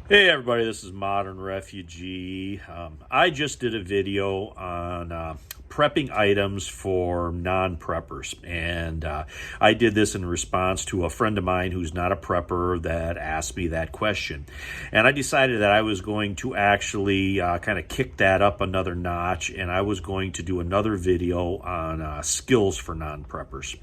Hey everybody, this is Modern Refugee. I just did a video on prepping items for non-preppers, and I did this in response to a friend of mine who's not a prepper that asked me that question. And I decided that I was going to actually kind of kick that up another notch, and I was going to do another video on skills for non-preppers.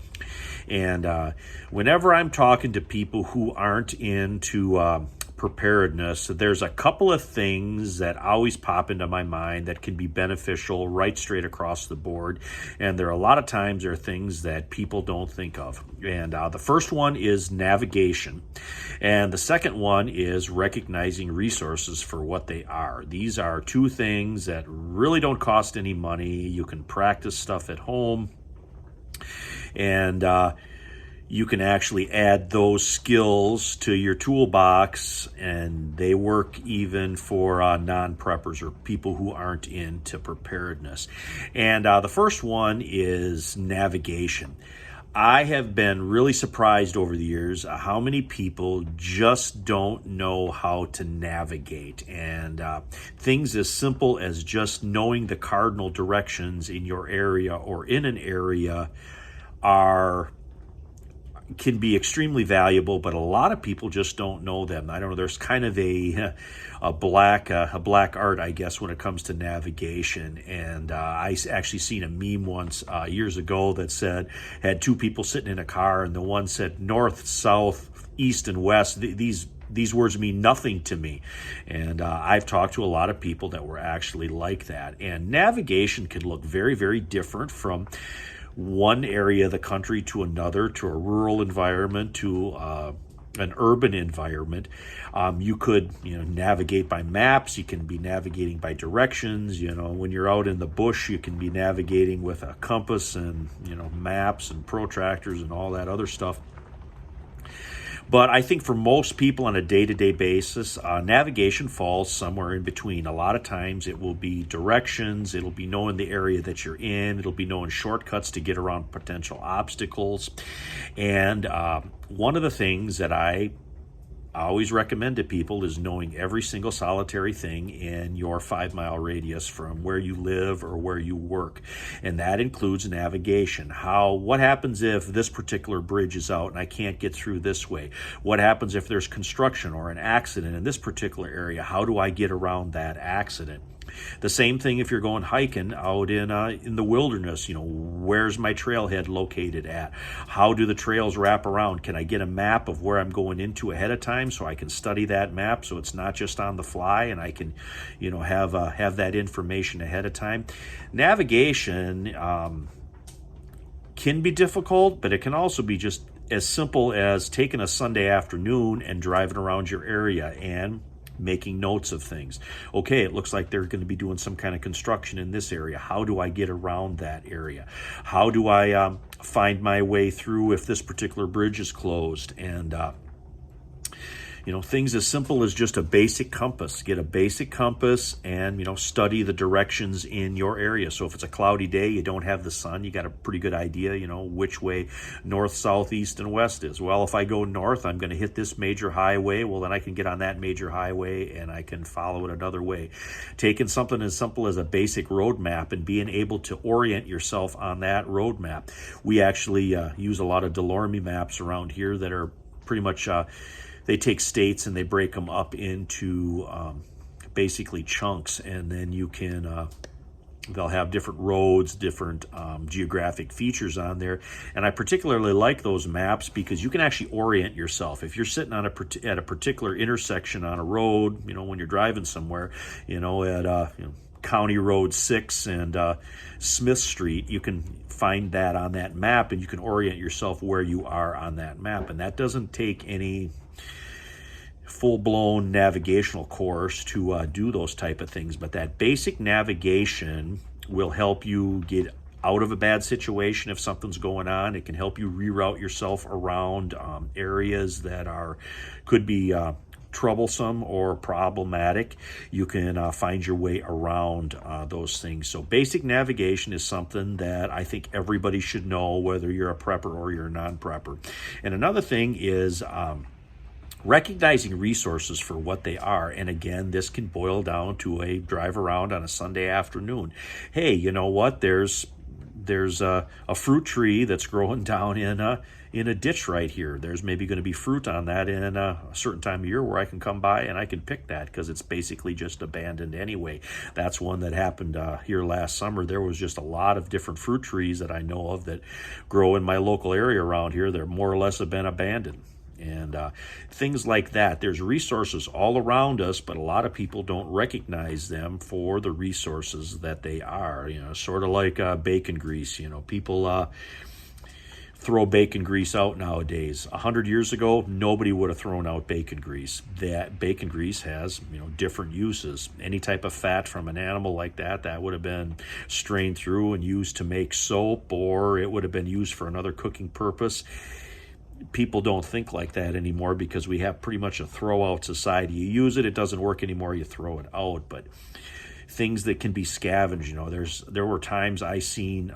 And whenever I'm talking to people who aren't into preparedness, there's a couple of things that always pop into my mind that can be beneficial right straight across the board. And there are a lot of times there are things that people don't think of. And the first one is navigation. And the second one is recognizing resources for what they are. These are two things that really don't cost any money. You can practice stuff at home. And you can actually add those skills to your toolbox, and they work even for non-preppers or people who aren't into preparedness. And the first one is navigation. I have been really surprised over the years how many people just don't know how to navigate. And things as simple as just knowing the cardinal directions in your area or in an area can be extremely valuable, but a lot of people just don't know them. I don't know. There's kind of a black art, I guess, when it comes to navigation. And I actually seen a meme once years ago that had two people sitting in a car, and the one said north, south, east, and west. These words mean nothing to me. And I've talked to a lot of people that were actually like that. And navigation can look very, very different from one area of the country to another, to a rural environment, to an urban environment. You could, navigate by maps. You can be navigating by directions. When you're out in the bush, you can be navigating with a compass and, maps and protractors and all that other stuff. But I think for most people on a day-to-day basis, navigation falls somewhere in between. A lot of times it will be directions, it'll be knowing the area that you're in, it'll be knowing shortcuts to get around potential obstacles. And one of the things that I always recommend to people is knowing every single solitary thing in your 5-mile radius from where you live or where you work. And that includes navigation. What happens if this particular bridge is out and I can't get through this way? What happens if there's construction or an accident in this particular area? How do I get around that accident? The same thing if you're going hiking out in the wilderness. Where's my trailhead located at? How do the trails wrap around? Can I get a map of where I'm going into ahead of time so I can study that map so it's not just on the fly and I can, have that information ahead of time? Navigation can be difficult, but it can also be just as simple as taking a Sunday afternoon and driving around your area and making notes of things. Okay, it looks like they're going to be doing some kind of construction in this area. How do I get around that area? How do I find my way through if this particular bridge is closed? And things as simple as just a basic compass. Get a basic compass and, study the directions in your area. So if it's a cloudy day, you don't have the sun, you got a pretty good idea, which way north, south, east, and west is. Well, if I go north, I'm going to hit this major highway. Well, then I can get on that major highway and I can follow it another way. Taking something as simple as a basic road map and being able to orient yourself on that road map. We actually use a lot of Delorme maps around here that are pretty much they take states and they break them up into basically chunks, and then you can they'll have different roads, different geographic features on there. And I particularly like those maps because you can actually orient yourself. If you're sitting on at a particular intersection on a road, when you're driving somewhere, at County Road 6 and Smith Street, you can find that on that map and you can orient yourself where you are on that map. And that doesn't take any full-blown navigational course to do those type of things, but that basic navigation will help you get out of a bad situation if something's going on. It can help you reroute yourself around areas that could be troublesome or problematic. You can find your way around those things. So basic navigation is something that I think everybody should know, whether you're a prepper or you're a non-prepper. And another thing is recognizing resources for what they are. And again, this can boil down to a drive around on a Sunday afternoon. Hey, you know what? There's a fruit tree that's growing down in a ditch right here. There's maybe going to be fruit on that in a certain time of year where I can come by and I can pick that because it's basically just abandoned anyway. That's one that happened here last summer. There was just a lot of different fruit trees that I know of that grow in my local area around here. They're more or less have been abandoned. And things like that. There's resources all around us, but a lot of people don't recognize them for the resources that they are. You know, sort of like bacon grease. You know, people throw bacon grease out nowadays. 100 years ago, nobody would have thrown out bacon grease. That bacon grease has, you know, different uses. Any type of fat from an animal like that would have been strained through and used to make soap, or it would have been used for another cooking purpose. People don't think like that anymore because we have pretty much a throw out society. You use it, it doesn't work anymore, you throw it out. But things that can be scavenged, you know, there were times I seen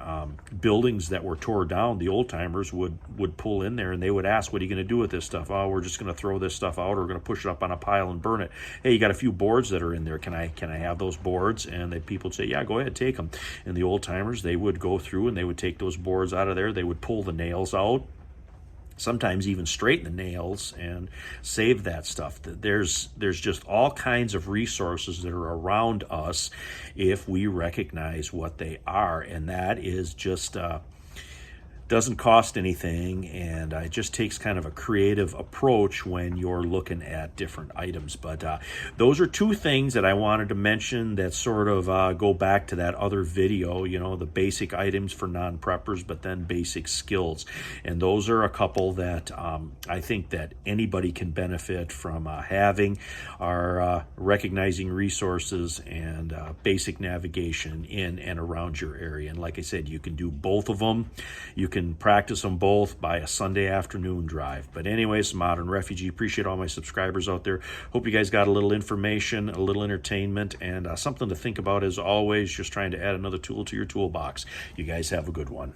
buildings that were tore down. The old timers would pull in there and they would ask, what are you going to do with this stuff? Oh, we're just going to throw this stuff out, or we're going to push it up on a pile and burn it. Hey, you got a few boards that are in there, can I have those boards? And the people would say, yeah, go ahead, take them. And the old timers, they would go through and they would take those boards out of there. They would pull the nails out, sometimes even straighten the nails and save that stuff. There's just all kinds of resources that are around us if we recognize what they are, and that is just doesn't cost anything, and it just takes kind of a creative approach when you're looking at different items. But those are two things that I wanted to mention that sort of go back to that other video, you know, the basic items for non-preppers, but then basic skills. And those are a couple that I think that anybody can benefit from having, are recognizing resources and basic navigation in and around your area. And like I said, you can do both of them. You can practice them both by a Sunday afternoon drive. But anyways, Modern Refugee, appreciate all my subscribers out there. Hope you guys got a little information, a little entertainment, and something to think about as always, just trying to add another tool to your toolbox. You guys have a good one.